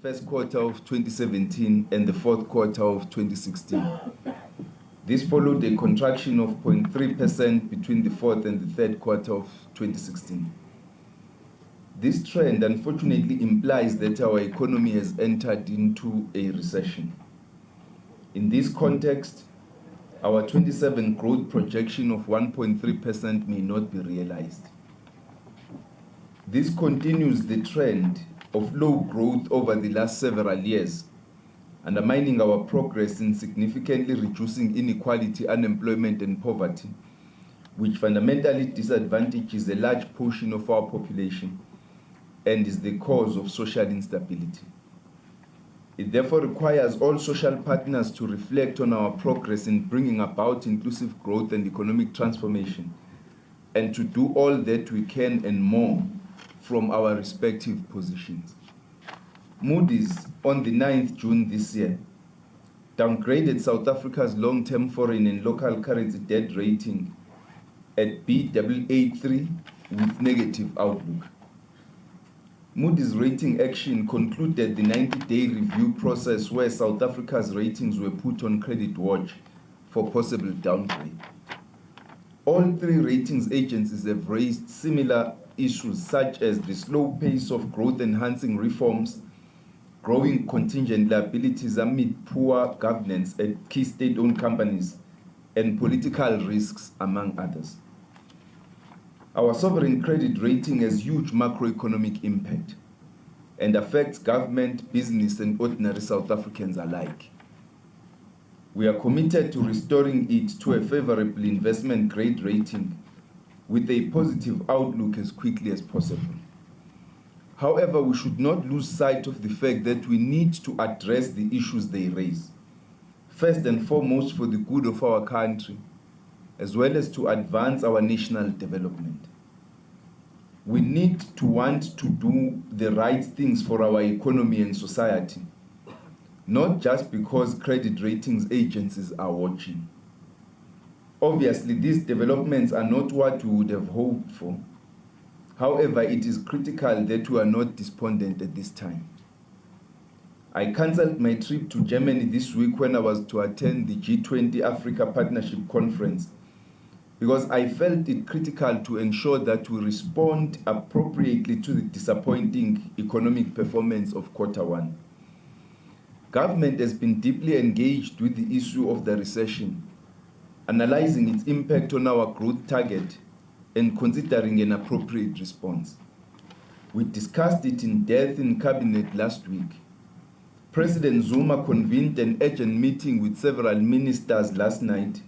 first quarter of 2017 and the fourth quarter of 2016. This followed a contraction of 0.3% between the fourth and the third quarter of 2016. This trend unfortunately implies that our economy has entered into a recession. In this context, our 27 growth projection of 1.3% may not be realized. This continues the trend of low growth over the last several years, undermining our progress in significantly reducing inequality, unemployment, and poverty, which fundamentally disadvantages a large portion of our population and is the cause of social instability. It therefore requires all social partners to reflect on our progress in bringing about inclusive growth and economic transformation, and to do all that we can and more from our respective positions. Moody's, on the 9th June this year, downgraded South Africa's long-term foreign and local currency debt rating at Baa3 with negative outlook. Moody's rating action concluded the 90-day review process where South Africa's ratings were put on credit watch for possible downgrade. All three ratings agencies have raised similar issues such as the slow pace of growth-enhancing reforms, growing contingent liabilities amid poor governance at key state-owned companies, and political risks, among others. Our sovereign credit rating has huge macroeconomic impact and affects government, business, and ordinary South Africans alike. We are committed to restoring it to a favorable investment grade rating with a positive outlook as quickly as possible. However, we should not lose sight of the fact that we need to address the issues they raise, first and foremost for the good of our country, as well as to advance our national development. We need to want to do the right things for our economy and society, not just because credit ratings agencies are watching. Obviously, these developments are not what we would have hoped for. However, it is critical that we are not despondent at this time. I cancelled my trip to Germany this week when I was to attend the G20 Africa Partnership Conference because I felt it critical to ensure that we respond appropriately to the disappointing economic performance of quarter one. Government has been deeply engaged with the issue of the recession, analyzing its impact on our growth target and considering an appropriate response. We discussed it in depth in Cabinet last week. President Zuma convened an urgent meeting with several ministers last night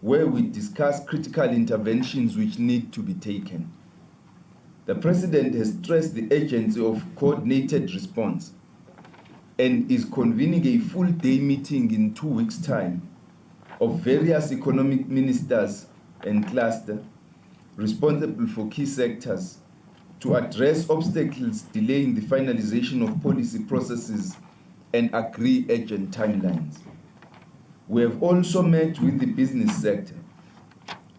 where we discussed critical interventions which need to be taken. The President has stressed the urgency of coordinated response and is convening a full-day meeting in 2 weeks' time of various economic ministers and clusters responsible for key sectors to address obstacles delaying the finalization of policy processes and agree urgent timelines. We have also met with the business sector,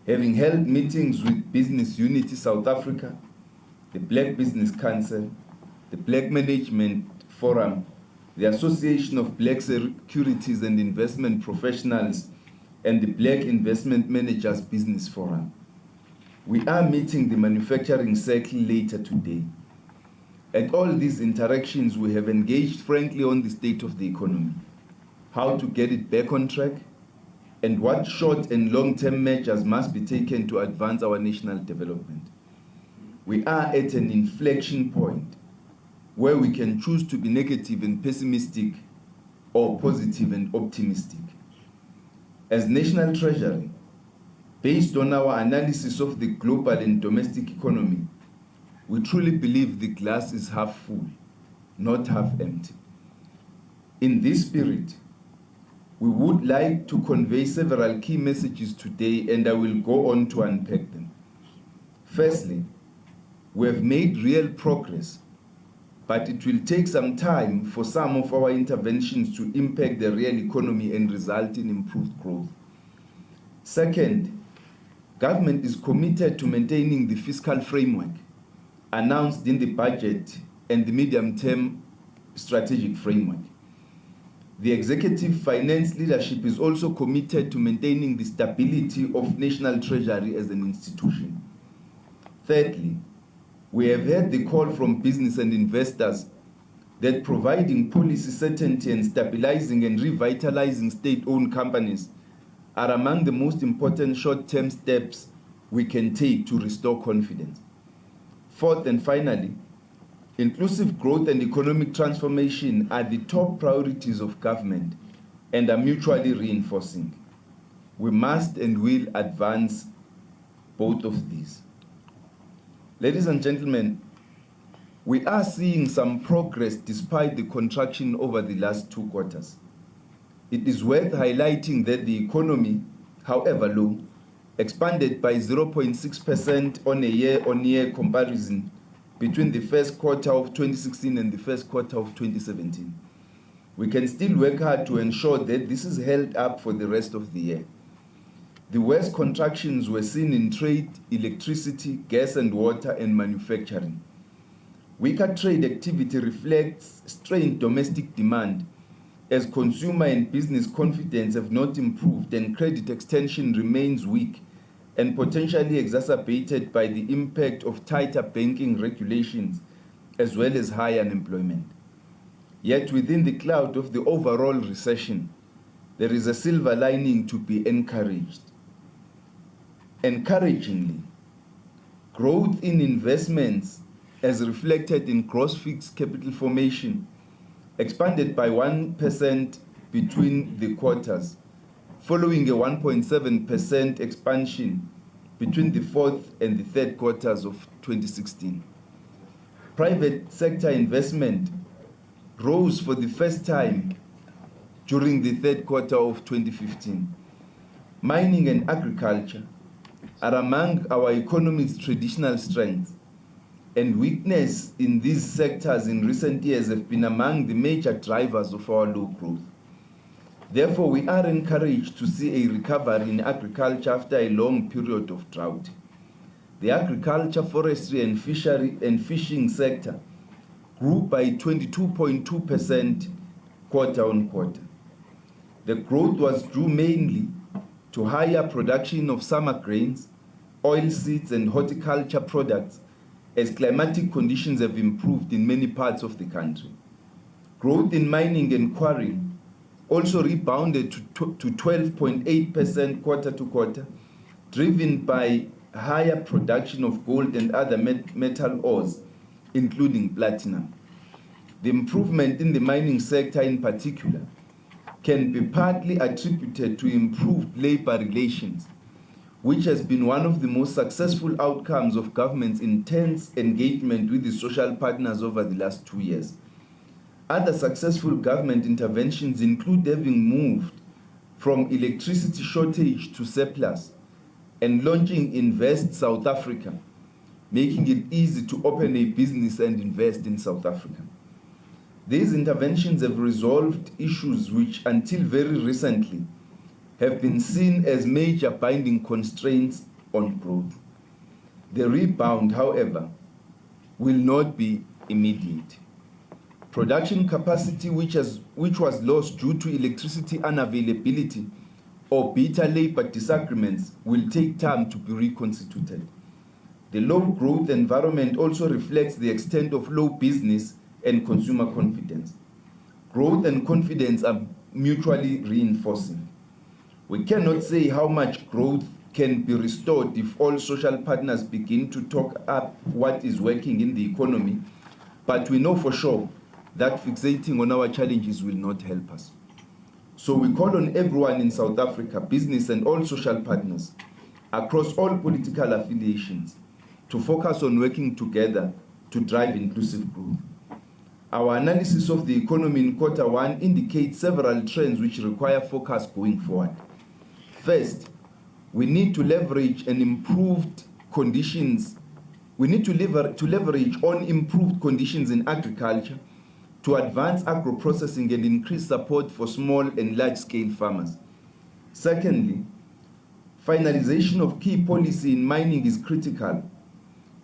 having held meetings with Business Unity South Africa, the Black Business Council, the Black Management Forum, the Association of Black Securities and Investment Professionals, and the Black Investment Managers Business Forum. We are meeting the manufacturing circle later today. At all these interactions, we have engaged frankly on the state of the economy, how to get it back on track, and what short and long-term measures must be taken to advance our national development. We are at an inflection point where we can choose to be negative and pessimistic or positive and optimistic. As National Treasury, based on our analysis of the global and domestic economy, we truly believe the glass is half full, not half empty. In this spirit, we would like to convey several key messages today, and I will go on to unpack them. Firstly, we have made real progress, but it will take some time for some of our interventions to impact the real economy and result in improved growth. Second, government is committed to maintaining the fiscal framework announced in the budget and the medium-term strategic framework. The executive finance leadership is also committed to maintaining the stability of National Treasury as an institution. Thirdly, we have heard the call from business and investors that providing policy certainty and stabilizing and revitalizing state-owned companies are among the most important short-term steps we can take to restore confidence. Fourth and finally, inclusive growth and economic transformation are the top priorities of government and are mutually reinforcing. We must and will advance both of these. Ladies and gentlemen, we are seeing some progress despite the contraction over the last 2 quarters. It is worth highlighting that the economy, however low, expanded by 0.6% on a year-on-year comparison between the first quarter of 2016 and the first quarter of 2017. We can still work hard to ensure that this is held up for the rest of the year. The worst contractions were seen in trade, electricity, gas and water, and manufacturing. Weaker trade activity reflects strained domestic demand as consumer and business confidence have not improved and credit extension remains weak and potentially exacerbated by the impact of tighter banking regulations as well as high unemployment. Yet within the cloud of the overall recession, there is a silver lining to be encouraged. Encouragingly, growth in investments as reflected in gross fixed capital formation expanded by 1% between the quarters, following a 1.7% expansion between the fourth and the third quarters of 2016. Private sector investment rose for the first time during the third quarter of 2015. Mining and agriculture are among our economy's traditional strengths, and weakness in these sectors in recent years have been among the major drivers of our low growth. Therefore, we are encouraged to see a recovery in agriculture after a long period of drought. The agriculture, forestry, and fishing sector grew by 22.2% quarter on quarter. The growth was due mainly to higher production of summer grains, oilseeds, and horticulture products as climatic conditions have improved in many parts of the country. Growth in mining and quarrying also rebounded to 12.8% quarter to quarter, driven by higher production of gold and other metal ores, including platinum. The improvement in the mining sector in particular can be partly attributed to improved labor relations, which has been one of the most successful outcomes of government's intense engagement with the social partners over the last 2 years. Other successful government interventions include having moved from electricity shortage to surplus and launching Invest South Africa, making it easy to open a business and invest in South Africa. These interventions have resolved issues which, until very recently, have been seen as major binding constraints on growth. The rebound, however, will not be immediate. Production capacity which was lost due to electricity unavailability or bitter labor disagreements will take time to be reconstituted. The low growth environment also reflects the extent of low business and consumer confidence. Growth and confidence are mutually reinforcing. We cannot say how much growth can be restored if all social partners begin to talk up what is working in the economy, but we know for sure that fixating on our challenges will not help us. So we call on everyone in South Africa, business and all social partners, across all political affiliations, to focus on working together to drive inclusive growth. Our analysis of the economy in quarter one indicates several trends which require focus going forward. First, we need to leverage on improved conditions in agriculture to advance agro-processing and increase support for small and large-scale farmers. Secondly, finalization of key policy in mining is critical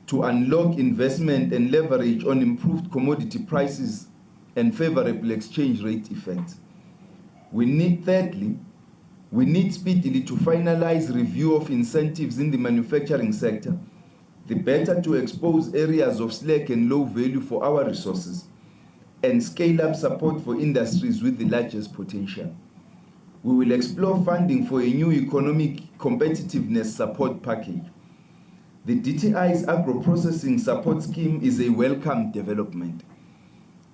to unlock investment and leverage on improved commodity prices and favorable exchange rate effects. Thirdly, we need speedily to finalize review of incentives in the manufacturing sector, the better to expose areas of slack and low value for our resources, and scale up support for industries with the largest potential. We will explore funding for a new economic competitiveness support package. The DTI's agro-processing support scheme is a welcome development.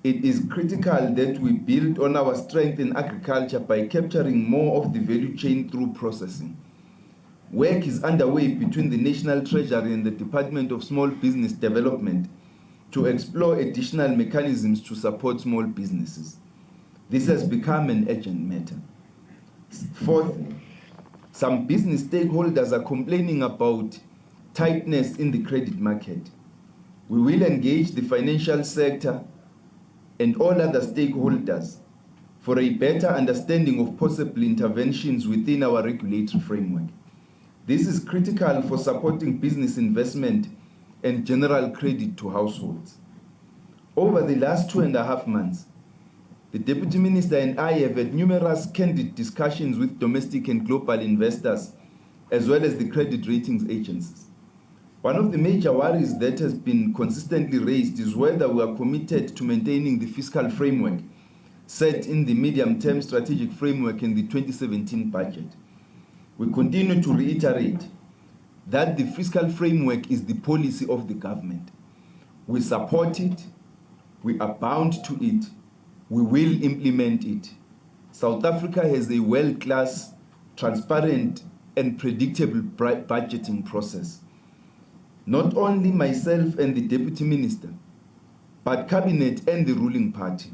It is critical that we build on our strength in agriculture by capturing more of the value chain through processing. Work is underway between the National Treasury and the Department of Small Business Development to explore additional mechanisms to support small businesses. This has become an urgent matter. Fourthly, some business stakeholders are complaining about tightness in the credit market. We will engage the financial sector and all other stakeholders for a better understanding of possible interventions within our regulatory framework. This is critical for supporting business investment and general credit to households. Over the last 2.5 months, the Deputy Minister and I have had numerous candid discussions with domestic and global investors, as well as the credit ratings agencies. One of the major worries that has been consistently raised is whether we are committed to maintaining the fiscal framework set in the medium-term strategic framework in the 2017 budget. We continue to reiterate that the fiscal framework is the policy of the government. We support it, we are bound to it, we will implement it. South Africa has a world-class, transparent, and predictable budgeting process. Not only myself and the Deputy Minister, but Cabinet and the ruling party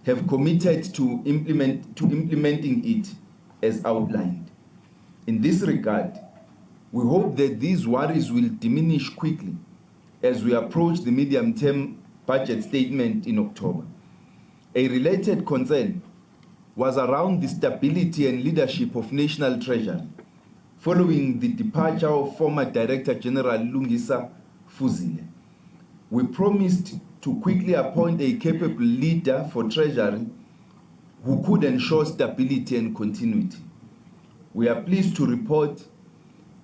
have committed to implementing it as outlined. In this regard, we hope that these worries will diminish quickly as we approach the medium-term budget statement in October. A related concern was around the stability and leadership of National Treasury following the departure of former Director General Lungisa Fuzile. We promised to quickly appoint a capable leader for Treasury who could ensure stability and continuity. We are pleased to report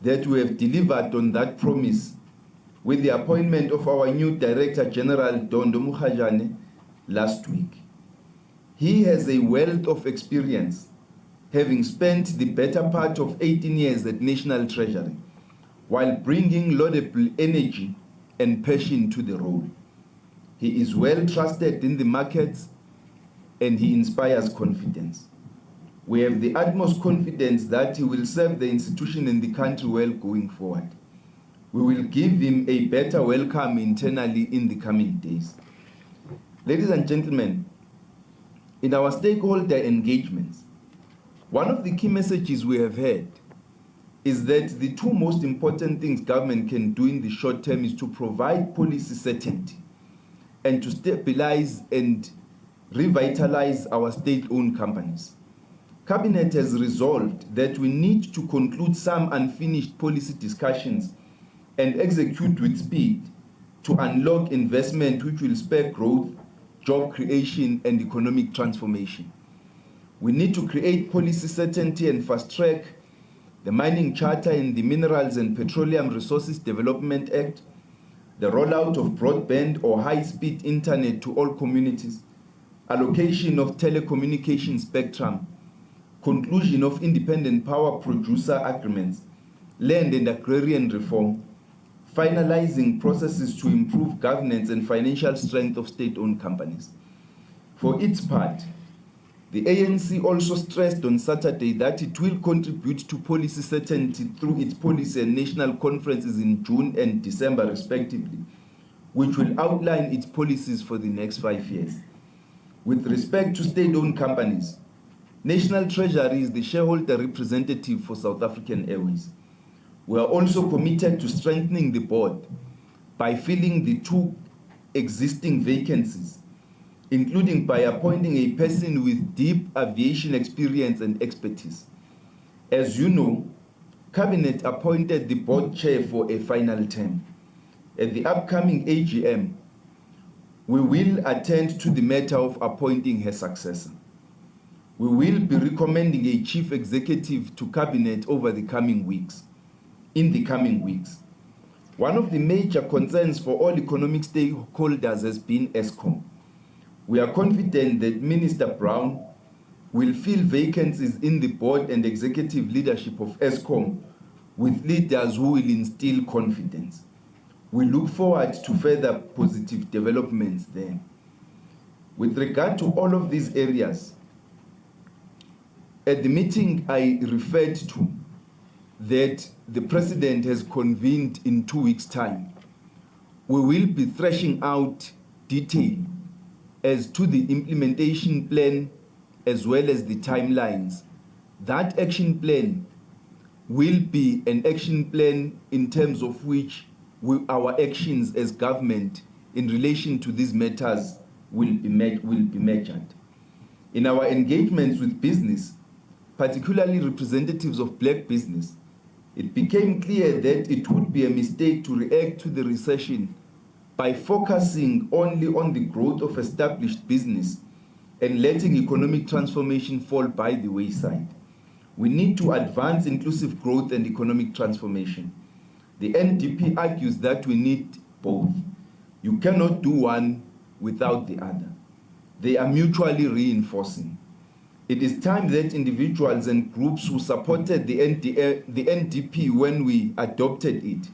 that we have delivered on that promise with the appointment of our new Director General Dondo Mukhajane last week. He has a wealth of experience, having spent the better part of 18 years at National Treasury, while bringing laudable energy and passion to the role. He is well trusted in the markets and he inspires confidence. We have the utmost confidence that he will serve the institution and the country well going forward. We will give him a better welcome internally in the coming days. Ladies and gentlemen, in our stakeholder engagements, one of the key messages we have heard is that the two most important things government can do in the short term is to provide policy certainty and to stabilize and revitalize our state-owned companies. Cabinet has resolved that we need to conclude some unfinished policy discussions and execute with speed to unlock investment which will spur growth, job creation, and economic transformation. We need to create policy certainty and fast-track the Mining Charter and the Minerals and Petroleum Resources Development Act, the rollout of broadband or high-speed internet to all communities, allocation of telecommunication spectrum, conclusion of independent power producer agreements, land and agrarian reform, finalizing processes to improve governance and financial strength of state-owned companies. For its part, the ANC also stressed on Saturday that it will contribute to policy certainty through its policy and national conferences in June and December respectively, which will outline its policies for the next 5 years. With respect to state-owned companies, National Treasury is the shareholder representative for South African Airways. We are also committed to strengthening the board by filling the 2 existing vacancies, including by appointing a person with deep aviation experience and expertise. As you know, Cabinet appointed the board chair for a final term. At the upcoming AGM, We will attend to the matter of appointing her successor. We will be recommending a chief executive to cabinet over the coming weeks. In the coming weeks, one of the major concerns for all economic stakeholders has been ESCOM. We are confident that Minister Brown will fill vacancies in the board and executive leadership of ESCOM with leaders who will instill confidence. We look forward to further positive developments there. With regard to all of these areas, at the meeting I referred to, that the President has convened in 2 weeks' time, we will be thrashing out detail as to the implementation plan as well as the timelines. That action plan will be an action plan in terms of which our actions as government in relation to these matters will be measured. In our engagements with business, particularly representatives of black business, it became clear that it would be a mistake to react to the recession by focusing only on the growth of established business and letting economic transformation fall by the wayside. We need to advance inclusive growth and economic transformation. The NDP argues that we need both. You cannot do one without the other. They are mutually reinforcing. It is time that individuals and groups who supported the NDP when we adopted it,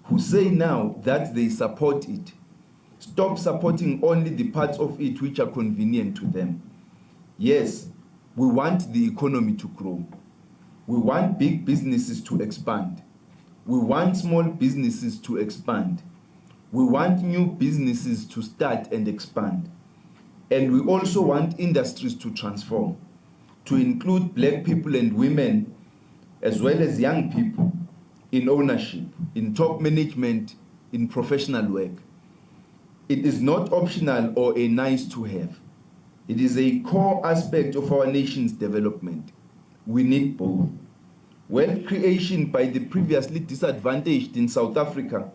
who say now that they support it, stop supporting only the parts of it which are convenient to them. Yes, we want the economy to grow. We want big businesses to expand. We want small businesses to expand. We want new businesses to start and expand. And we also want industries to transform, to include black people and women, as well as young people, in ownership, in top management, in professional work. It is not optional or a nice to have. It is a core aspect of our nation's development. We need both. Wealth creation by the previously disadvantaged in South Africa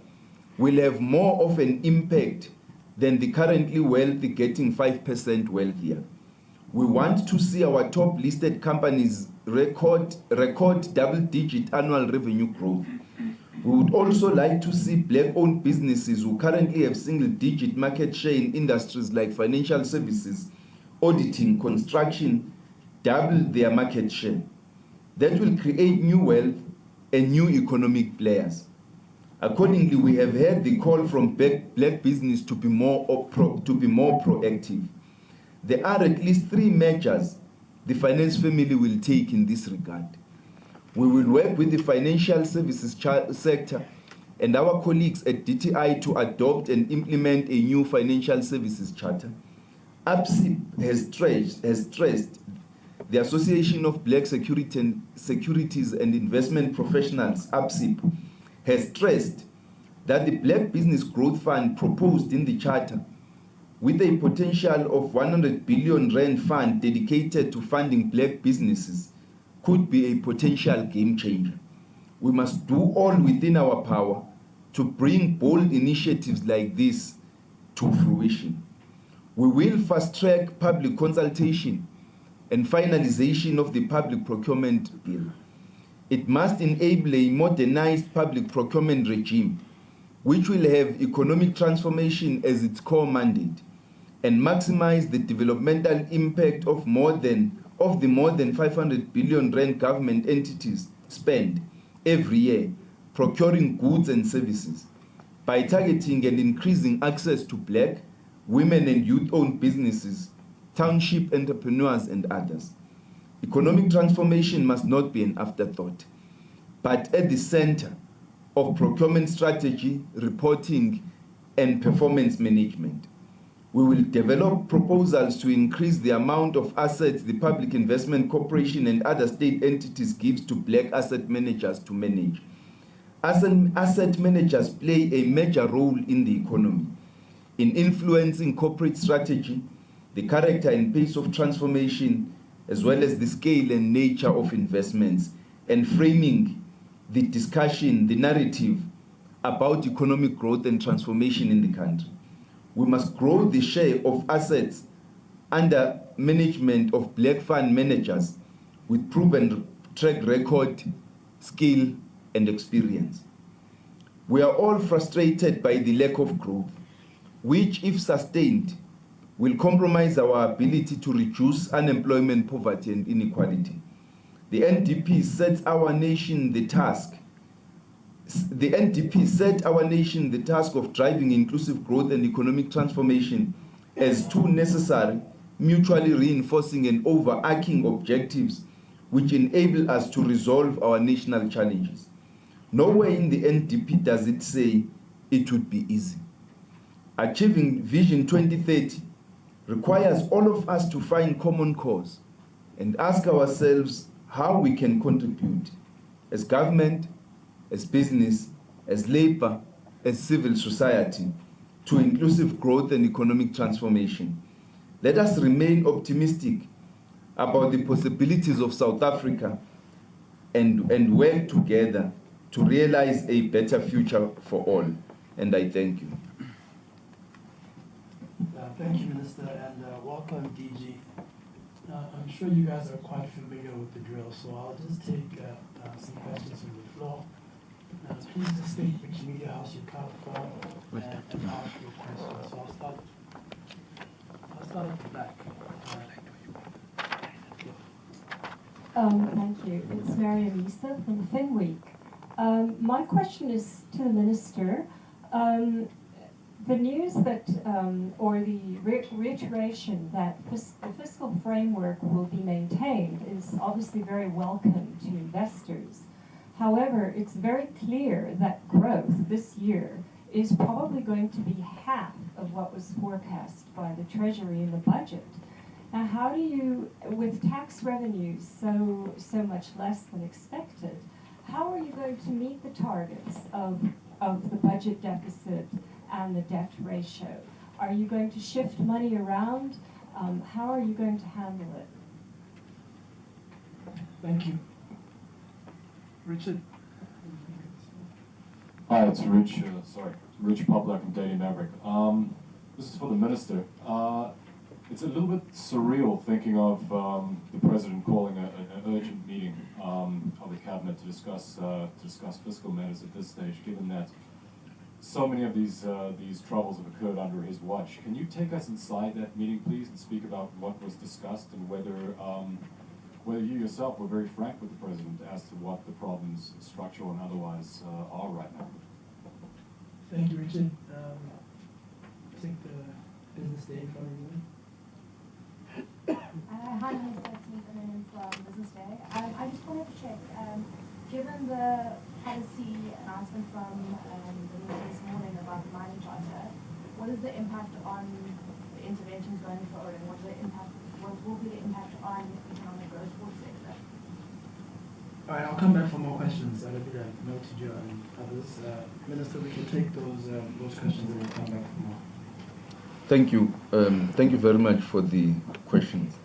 will have more of an impact than the currently wealthy getting 5% wealthier. We want to see our top listed companies record double-digit annual revenue growth. We would also like to see black-owned businesses who currently have single-digit market share in industries like financial services, auditing, construction, double their market share. That will create new wealth and new economic players. Accordingly, we have heard the call from black business to be more proactive. There are at least 3 measures the finance family will take in this regard. We will work with the financial services sector and our colleagues at DTI to adopt and implement a new financial services charter. APSIP has stressed the Association of Black Securities and Investment Professionals, APSIP, has stressed that the Black Business Growth Fund proposed in the charter, with a potential of 100 billion rand fund dedicated to funding black businesses, could be a potential game changer. We must do all within our power to bring bold initiatives like this to fruition. We will fast-track public consultation and finalization of the public procurement bill. It must enable a modernized public procurement regime which will have economic transformation as its core mandate and maximize the developmental impact of the more than 500 billion rand government entities spend every year procuring goods and services by targeting and increasing access to black, women and youth-owned businesses, township entrepreneurs and others. Economic transformation must not be an afterthought, but at the center of procurement strategy, reporting, and performance management. We will develop proposals to increase the amount of assets the Public Investment Corporation and other state entities gives to black asset managers to manage. Asset managers play a major role in the economy, in influencing corporate strategy, the character and pace of transformation, as well as the scale and nature of investments, and framing the discussion, the narrative about economic growth and transformation in the country. We must grow the share of assets under management of black fund managers with proven track record, skill, and experience. We are all frustrated by the lack of growth, which, if sustained, will compromise our ability to reduce unemployment, poverty, and inequality. The NDP set our nation the task of driving inclusive growth and economic transformation as two necessary, mutually reinforcing and overarching objectives which enable us to resolve our national challenges. Nowhere in the NDP does it say it would be easy. Achieving Vision 2030 requires all of us to find common cause and ask ourselves how we can contribute as government, as business, as labor, as civil society to inclusive growth and economic transformation. Let us remain optimistic about the possibilities of South Africa and work together to realize a better future for all. And I thank you. Thank you, Minister, and welcome, DG. I'm sure you guys are quite familiar with the drill, so I'll just take some questions from the floor. Please just state which media house you come from and ask your question. So I'll start at the back. Thank you. It's Mariam Lisa from FinWeek. My question is to the Minister. The news that, or the reiteration that the fiscal framework will be maintained is obviously very welcome to investors. However, it's very clear that growth this year is probably going to be half of what was forecast by the Treasury in the budget. Now, how do you, with tax revenues so much less than expected, how are you going to meet the targets of the budget deficit and the debt ratio? Are you going to shift money around? How are you going to handle it? Thank you. Richard? Hi, it's Rich Poplak from Daily Maverick. This is for the Minister. It's a little bit surreal thinking of the President calling an urgent meeting of the Cabinet to discuss fiscal matters at this stage, given that so many of these troubles have occurred under his watch. Can you take us inside that meeting, please, and speak about what was discussed and whether you yourself were very frank with the President as to what the problems, structural and otherwise, are right now? Thank you, Richard. Take the business day in front of you. Hi, Minister. It's Ethan from Business Day. I just wanted to check, given the policy announcement from the meeting this morning about the mining charter, what is the impact on the interventions going forward, and what will be the impact on economic growth for the sector? All right, I'll come back for more questions. I'll be note to you and others. Minister, we can take those questions and we'll come back for more. Thank you. Thank you very much for the questions.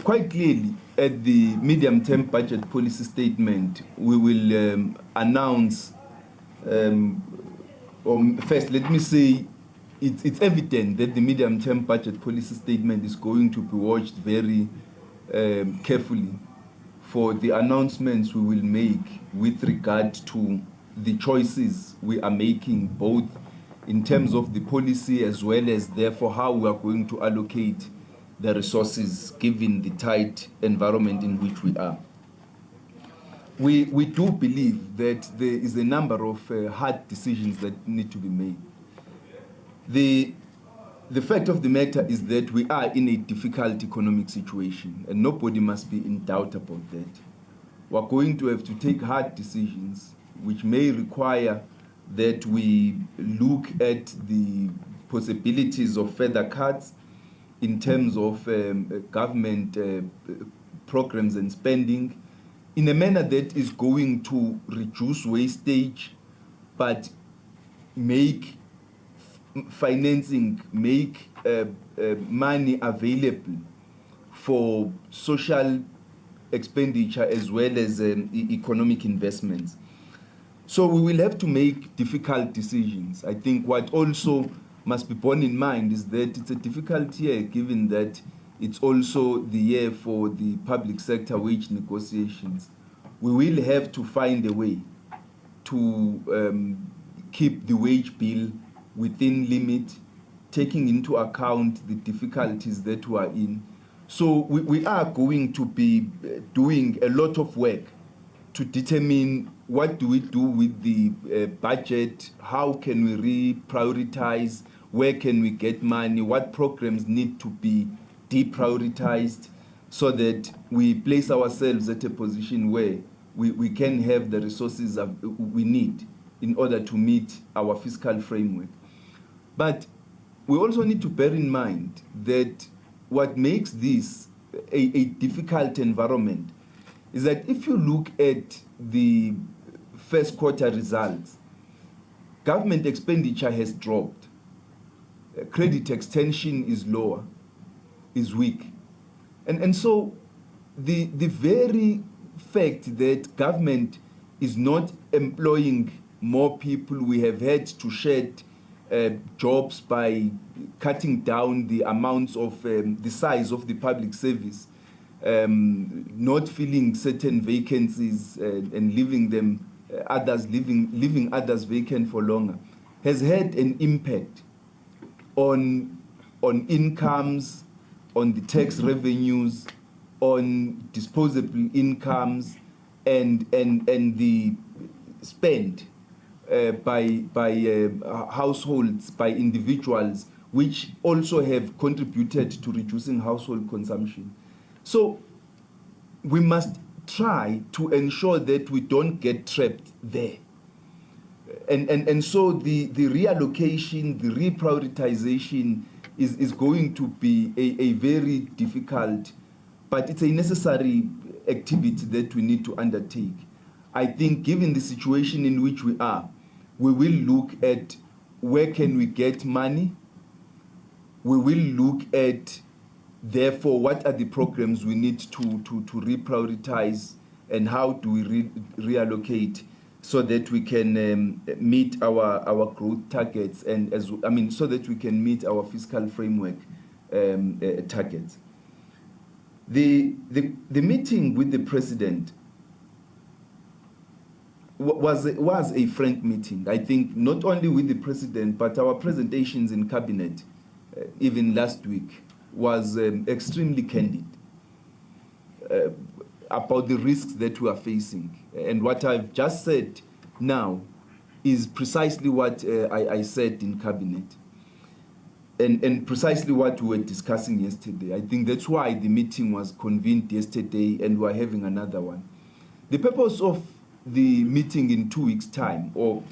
Quite clearly, at the medium-term budget policy statement, we will announce, first, let me say, it's evident that the medium-term budget policy statement is going to be watched very carefully for the announcements we will make with regard to the choices we are making, both in terms of the policy as well as therefore how we are going to allocate the resources given the tight environment in which we are. We do believe that there is a number of hard decisions that need to be made. The fact of the matter is that we are in a difficult economic situation, and nobody must be in doubt about that. We're going to have to take hard decisions which may require that we look at the possibilities of further cuts in terms of government programs and spending in a manner that is going to reduce wastage but make financing, make money available for social expenditure as well as economic investments. So we will have to make difficult decisions. I think what also must be borne in mind is that it's a difficult year, given that it's also the year for the public sector wage negotiations. We will have to find a way to keep the wage bill within limit, taking into account the difficulties that we are in. So we are going to be doing a lot of work to determine what do we do with the budget, how can we reprioritize, where can we get money, what programs need to be deprioritized, so that we place ourselves at a position where we can have the resources we need in order to meet our fiscal framework. But we also need to bear in mind that what makes this a difficult environment is that if you look at the first quarter results, government expenditure has dropped. Credit extension is lower, is weak. And so the very fact that government is not employing more people, we have had to shed jobs by cutting down the amounts of the size of the public service, not filling certain vacancies and leaving them leaving others vacant for longer, has had an impact on incomes, on the tax revenues, on disposable incomes, and the spend by households, by individuals, which also have contributed to reducing household consumption. So we must try to ensure that we don't get trapped there. And so the reallocation, the reprioritization is going to be a very difficult, but it's a necessary activity that we need to undertake. I think given the situation in which we are, we will look at where can we get money. We will look at, therefore, what are the programs we need to reprioritize, and how do we reallocate so that we can meet our growth targets, and so that we can meet our fiscal framework targets. The meeting with the president was a frank meeting. I think not only with the president, but our presentations in cabinet, even last week, was extremely candid about the risks that we are facing. And what I've just said now is precisely what I said in cabinet, and precisely what we were discussing yesterday. I think that's why the meeting was convened yesterday, and we're having another one. The purpose of the meeting in 2 weeks' time, or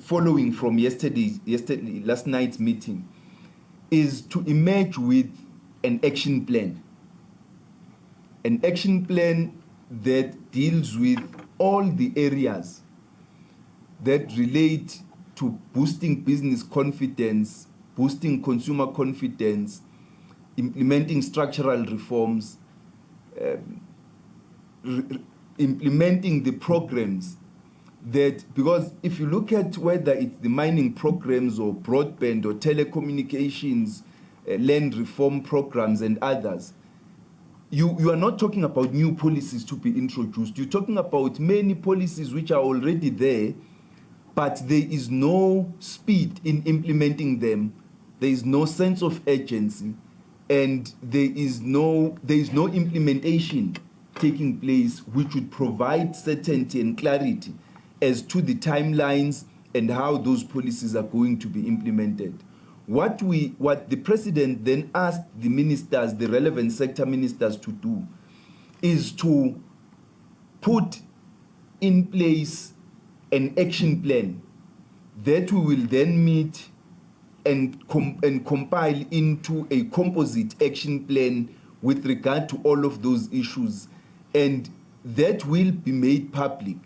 following from last night's meeting, is to emerge with an action plan. An action plan that deals with all the areas that relate to boosting business confidence, boosting consumer confidence, implementing structural reforms, implementing the programs that, because if you look at whether it's the mining programs or broadband or telecommunications, land reform programs and others, you are not talking about new policies to be introduced. You're talking about many policies which are already there, but there is no speed in implementing them. There is no sense of urgency, and there is no implementation taking place which would provide certainty and clarity as to the timelines and how those policies are going to be implemented. What the president then asked the ministers, the relevant sector ministers, to do is to put in place an action plan that we will then meet and compile into a composite action plan with regard to all of those issues, and that will be made public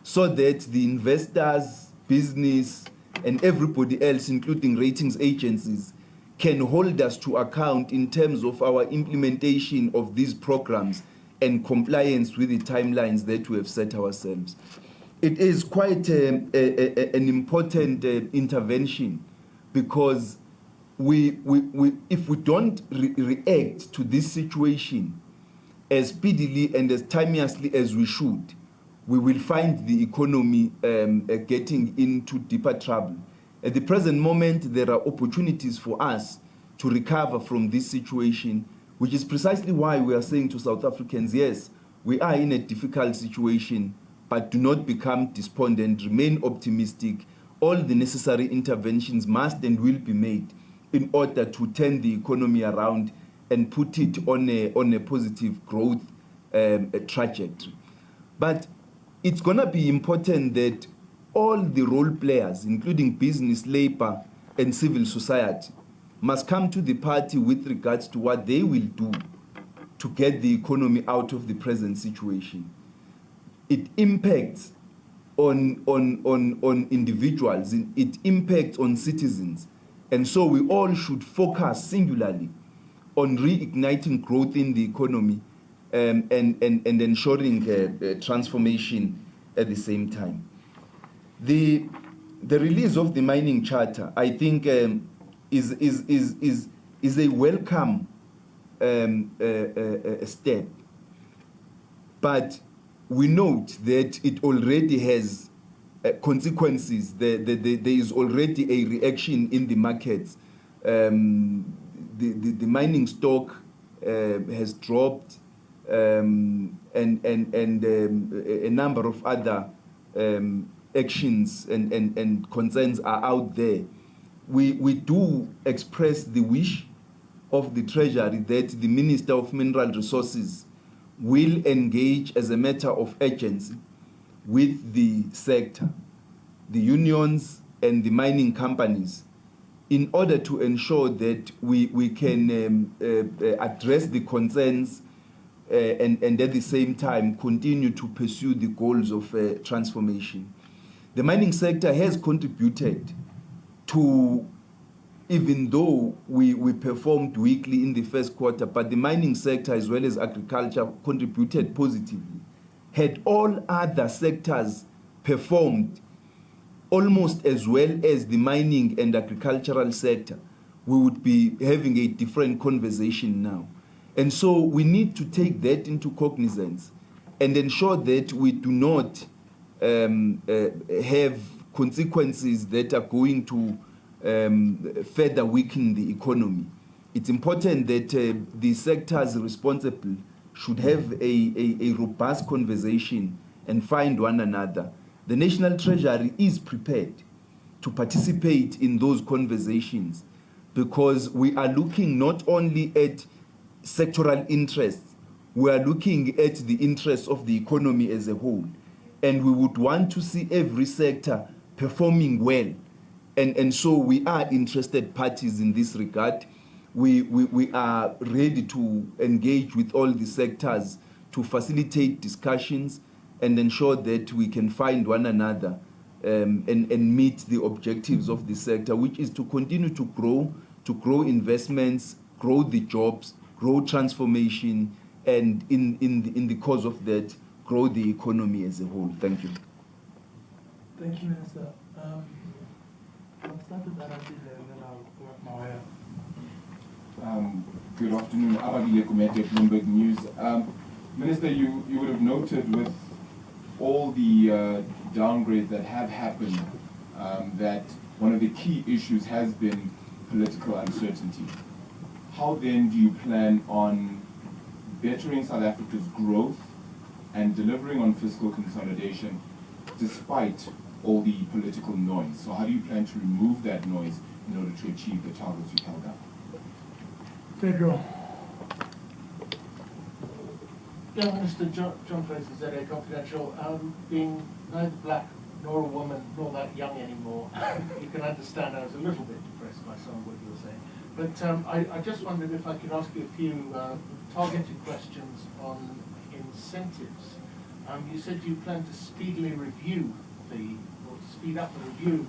so that the investors, business, and everybody else, including ratings agencies, can hold us to account in terms of our implementation of these programs and compliance with the timelines that we have set ourselves. it is quite an important intervention, because if we don't react to this situation as speedily and as timeously as we should, we will find the economy getting into deeper trouble. At the present moment, there are opportunities for us to recover from this situation, which is precisely why we are saying to South Africans, yes, we are in a difficult situation, but do not become despondent, remain optimistic. All the necessary interventions must and will be made in order to turn the economy around and put it on a positive growth trajectory. But it's going to be important that all the role players, including business, labor, and civil society, must come to the party with regards to what they will do to get the economy out of the present situation. It impacts on individuals, it impacts on citizens. And so we all should focus singularly on reigniting growth in the economy and ensuring transformation at the same time. The release of the mining charter, I think, is a welcome step, but we note that it already has consequences. There is already a reaction in the markets. The mining stock has dropped, and a number of other actions and concerns are out there. We do express the wish of the Treasury that the Minister of Mineral Resources will engage as a matter of urgency with the sector, the unions and the mining companies, in order to ensure that we can address the concerns and at the same time continue to pursue the goals of transformation. The mining sector has contributed to, even though we performed weakly in the first quarter, but the mining sector as well as agriculture contributed positively. Had all other sectors performed almost as well as the mining and agricultural sector, we would be having a different conversation now. And so we need to take that into cognizance and ensure that we do not have consequences that are going to further weaken the economy. It's important that the sectors responsible should have a robust conversation and find one another. The National Treasury is prepared to participate in those conversations, because we are looking not only at sectoral interests, we are looking at the interests of the economy as a whole. And we would want to see every sector performing well. And so we are interested parties in this regard. We are ready to engage with all the sectors to facilitate discussions and ensure that we can find one another and meet the objectives of the sector, which is to continue to grow investments, grow the jobs, grow transformation, and in the course of that, grow the economy as a whole. Thank you. Thank you, Minister. I'll start with that and then I'll work my way up. Good afternoon, Ababile Kumete, Bloomberg News. Minister, you would have noted with all the downgrades that have happened that one of the key issues has been political uncertainty. How then do you plan on bettering South Africa's growth and delivering on fiscal consolidation despite all the political noise? So how do you plan to remove that noise in order to achieve the targets you held up? Federal. Yeah, Minister John Fraser, ZA Confidential. Being neither black nor a woman nor that young anymore, you can understand I was a little bit depressed by some of what you were saying. But I just wondered if I could ask you a few targeted questions on incentives. You said you plan to speedily review or speed up and review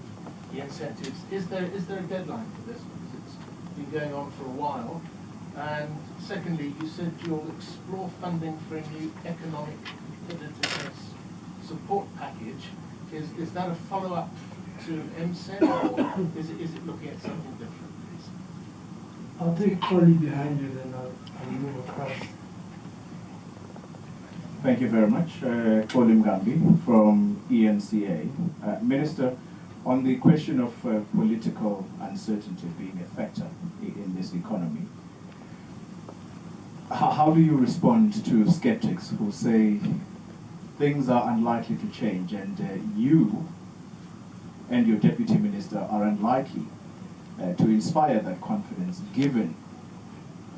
the incentives. Is there a deadline for this? Because it's been going on for a while. And secondly, you said you'll explore funding for a new economic competitiveness support package, is that a follow-up to MSET, or is it looking at something different, please? I'll take Corey behind you, then I'll move across. Thank you very much. Colin Gambi from ENCA. Minister, on the question of political uncertainty being a factor in this economy, how do you respond to skeptics who say things are unlikely to change and you and your deputy minister are unlikely to inspire that confidence given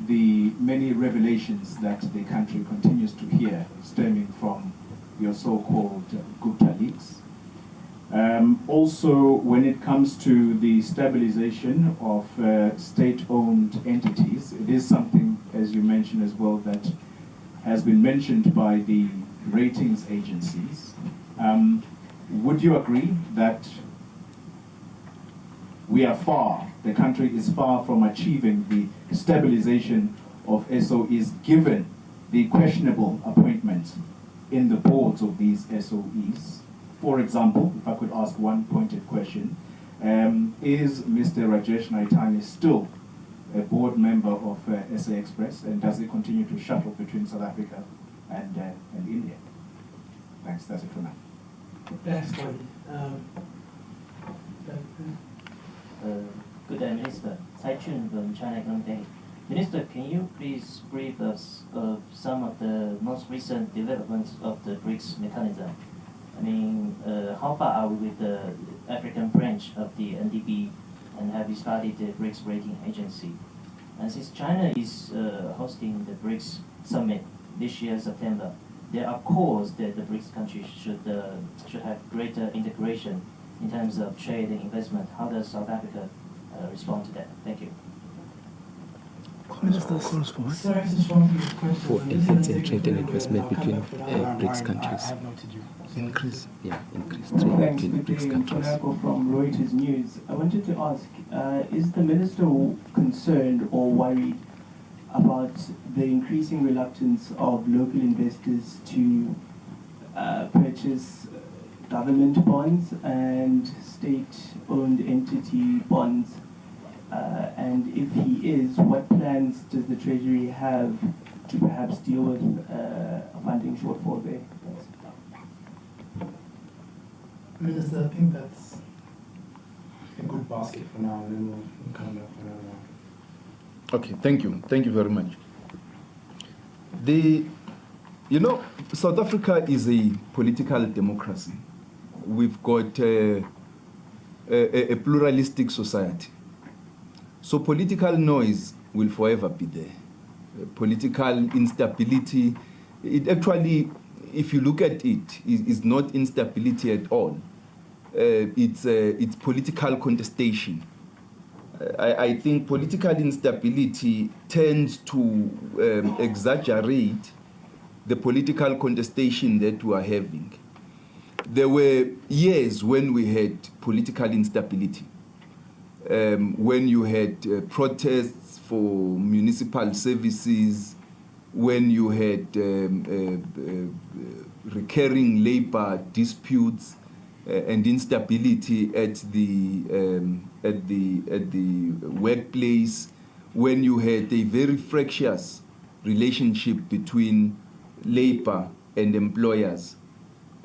the many revelations that the country continues to hear stemming from your so-called Gupta leaks? Also, when it comes to the stabilization of state-owned entities, it is something, as you mentioned as well, that has been mentioned by the ratings agencies. Would you agree that we are far, the country is far from achieving the stabilization of SOEs given the questionable appointments in the boards of these SOEs? For example, if I could ask one pointed question, is Mr. Rajesh Naitani still a board member of SA Express, and does he continue to shuttle between South Africa and India? Thanks, that's it for now. Thanks, Corey. Good day, Minister. Tsai Chun from China Economic Day. Minister, can you please brief us of some of the most recent developments of the BRICS mechanism? I mean, how far are we with the African branch of the NDB, and have you started the BRICS rating agency? And since China is hosting the BRICS summit this year, September, there are calls that the BRICS countries should have greater integration in terms of trade and investment. How does South Africa respond to that? Thank you. Minister, sorry to swamp you with questions. For efforts in trade and investment between BRICS countries. I have noted you. Increase trade Thanks, between BRICS countries. Konako from Reuters News. I wanted to ask, is the minister concerned or worried about the increasing reluctance of local investors to purchase government bonds and state-owned entity bonds? And if he is, what plans does the Treasury have to perhaps deal with a funding shortfall there? Minister, I think that's a good basket for now, and then we'll come back for another one. Okay, thank you. Thank you very much. South Africa is a political democracy. We've got a pluralistic society. So political noise will forever be there. Political instability, it actually, if you look at it, is not instability at all. It's political contestation. I think political instability tends to exaggerate the political contestation that we are having. There were years when we had political instability, when you had protests for municipal services, when you had recurring labor disputes and instability at the workplace, when you had a very fractious relationship between labor and employers.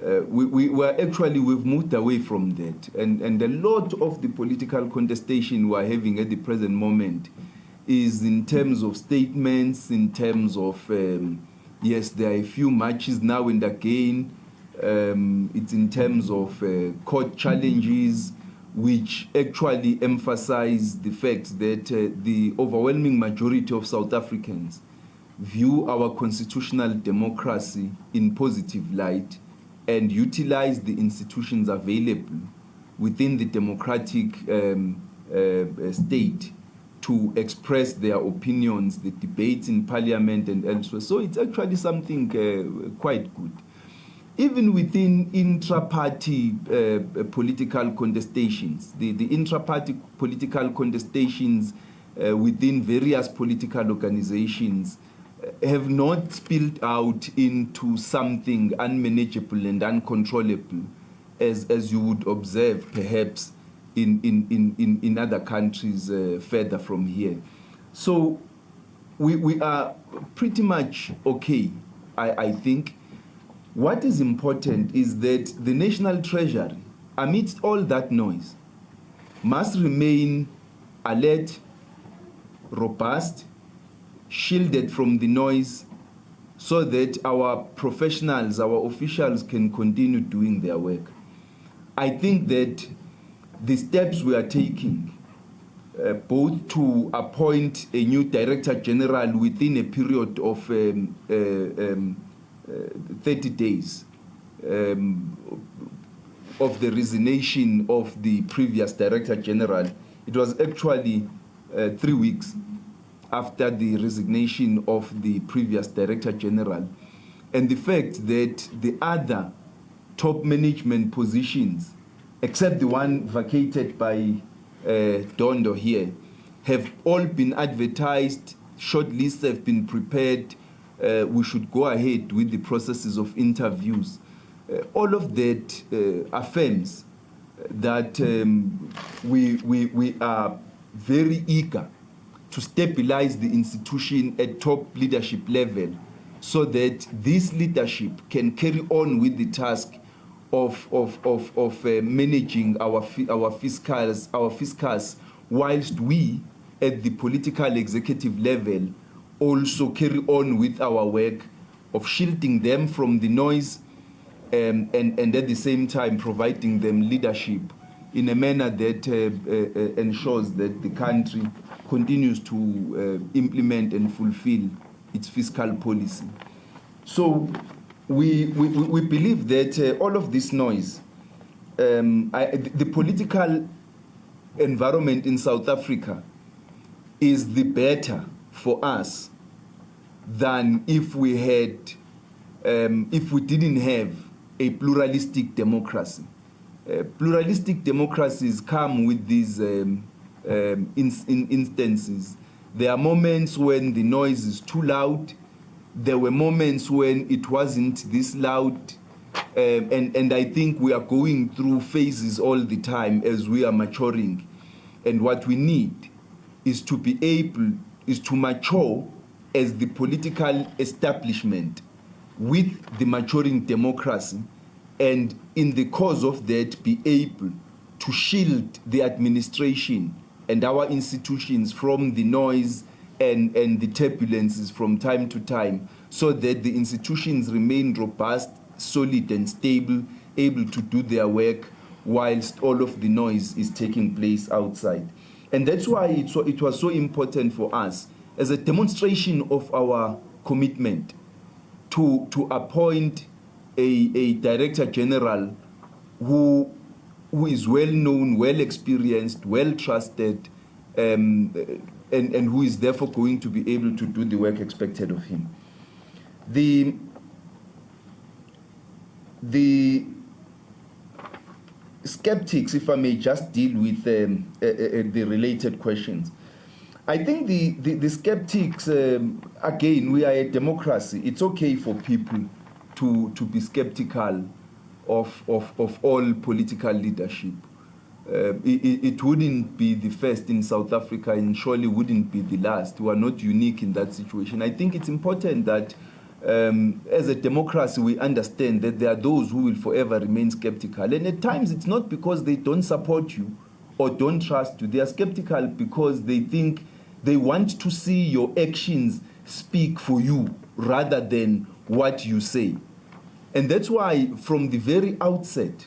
We've moved away from that, and a lot of the political contestation we're having at the present moment is in terms of statements, in terms of yes, there are a few matches now and again. It's in terms of court challenges, which actually emphasize the fact that the overwhelming majority of South Africans view our constitutional democracy in positive light and utilize the institutions available within the democratic state to express their opinions, the debates in parliament and elsewhere. So it's actually something quite good. Even within intra-party political contestations, the intra-party political contestations within various political organizations have not spilled out into something unmanageable and uncontrollable, as you would observe perhaps in other countries further from here. So we are pretty much okay, I think. What is important is that the National Treasury, amidst all that noise, must remain alert, robust, shielded from the noise, so that our professionals, our officials can continue doing their work. I think that the steps we are taking, both to appoint a new Director General within a period of 30 days of the resignation of the previous Director General, it was actually 3 weeks after the resignation of the previous Director General, and the fact that the other top management positions, except the one vacated by Dondo here, have all been advertised, short lists have been prepared, we should go ahead with the processes of interviews. All of that affirms that we are very eager to stabilize the institution at top leadership level, so that this leadership can carry on with the task of managing our fiscals, whilst we at the political executive level also carry on with our work of shielding them from the noise, and at the same time providing them leadership in a manner that ensures that the country continues to implement and fulfill its fiscal policy. So we believe that all of this noise, the political environment in South Africa is the better for us than if we had, if we didn't have a pluralistic democracy. Pluralistic democracies come with these instances. There are moments when the noise is too loud. There were moments when it wasn't this loud. And I think we are going through phases all the time as we are maturing. And what we need is to be able, is to mature as the political establishment with the maturing democracy, and in the course of that be able to shield the administration and our institutions from the noise and the turbulences from time to time, so that the institutions remain robust, solid and stable, able to do their work whilst all of the noise is taking place outside. And that's why it was so important for us, as a demonstration of our commitment, to appoint a Director General who is well known, well experienced, well trusted, and who is therefore going to be able to do the work expected of him. The skeptics, if I may just deal with the related questions. I think the skeptics, again, we are a democracy. It's okay for people to be skeptical of all political leadership. It wouldn't be the first in South Africa, and surely wouldn't be the last. We are not unique in that situation. I think it's important that as a democracy we understand that there are those who will forever remain skeptical. And at times it's not because they don't support you or don't trust you. They are skeptical because they think they want to see your actions speak for you rather than what you say. And that's why from the very outset,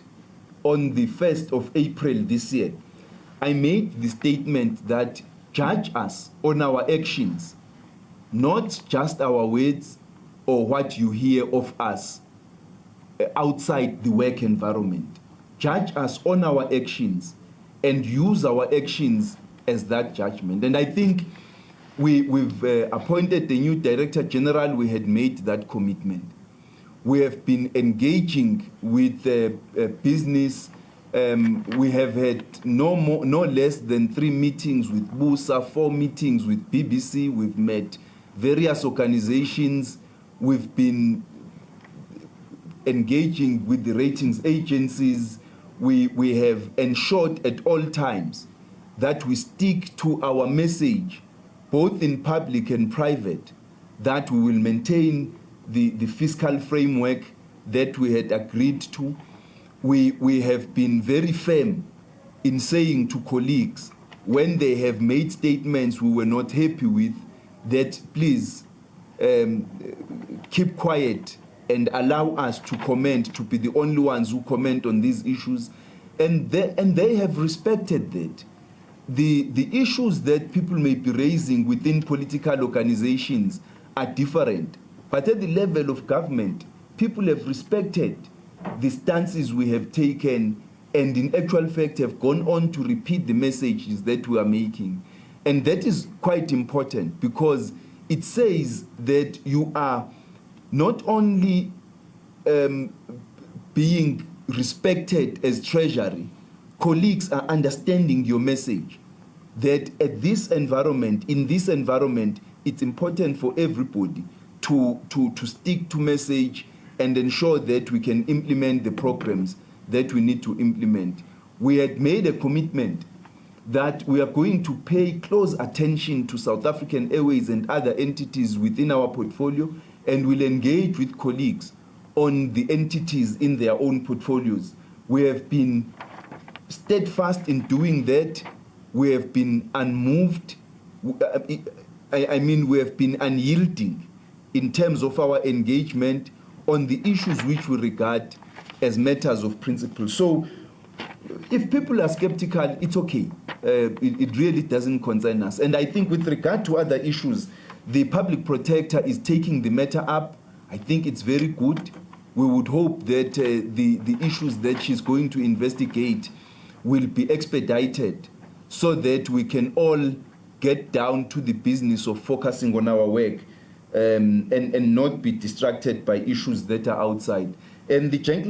on the 1st of April this year, I made the statement that judge us on our actions, not just our words or what you hear of us outside the work environment. Judge us on our actions and use our actions as that judgment. And I think we've appointed the new Director General. We had made that commitment. We have been engaging with business. We have had no less than 3 meetings with BUSA, 4 meetings with BBC. We've met various organizations. We've been engaging with the ratings agencies. We have ensured at all times that we stick to our message, both in public and private, that we will maintain the fiscal framework that we had agreed to. We have been very firm in saying to colleagues, when they have made statements we were not happy with, that please keep quiet and allow us to comment, to be the only ones who comment on these issues. And they have respected that. The issues that people may be raising within political organizations are different. But at the level of government, people have respected the stances we have taken, and in actual fact have gone on to repeat the messages that we are making. And that is quite important, because it says that you are not only being respected as Treasury, colleagues are understanding your message, that at this environment, in this environment, it's important for everybody to stick to message and ensure that we can implement the programs that we need to implement. We had made a commitment that we are going to pay close attention to South African Airways and other entities within our portfolio, and will engage with colleagues on the entities in their own portfolios. We have been steadfast in doing that. We have been unmoved. I mean, we have been unyielding in terms of our engagement on the issues which we regard as matters of principle. So if people are skeptical, it's okay. It really doesn't concern us. And I think with regard to other issues, the public protector is taking the matter up. I think it's very good. We would hope that the issues that she's going to investigate will be expedited, so that we can all get down to the business of focusing on our work, and not be distracted by issues that are outside. And the gentleman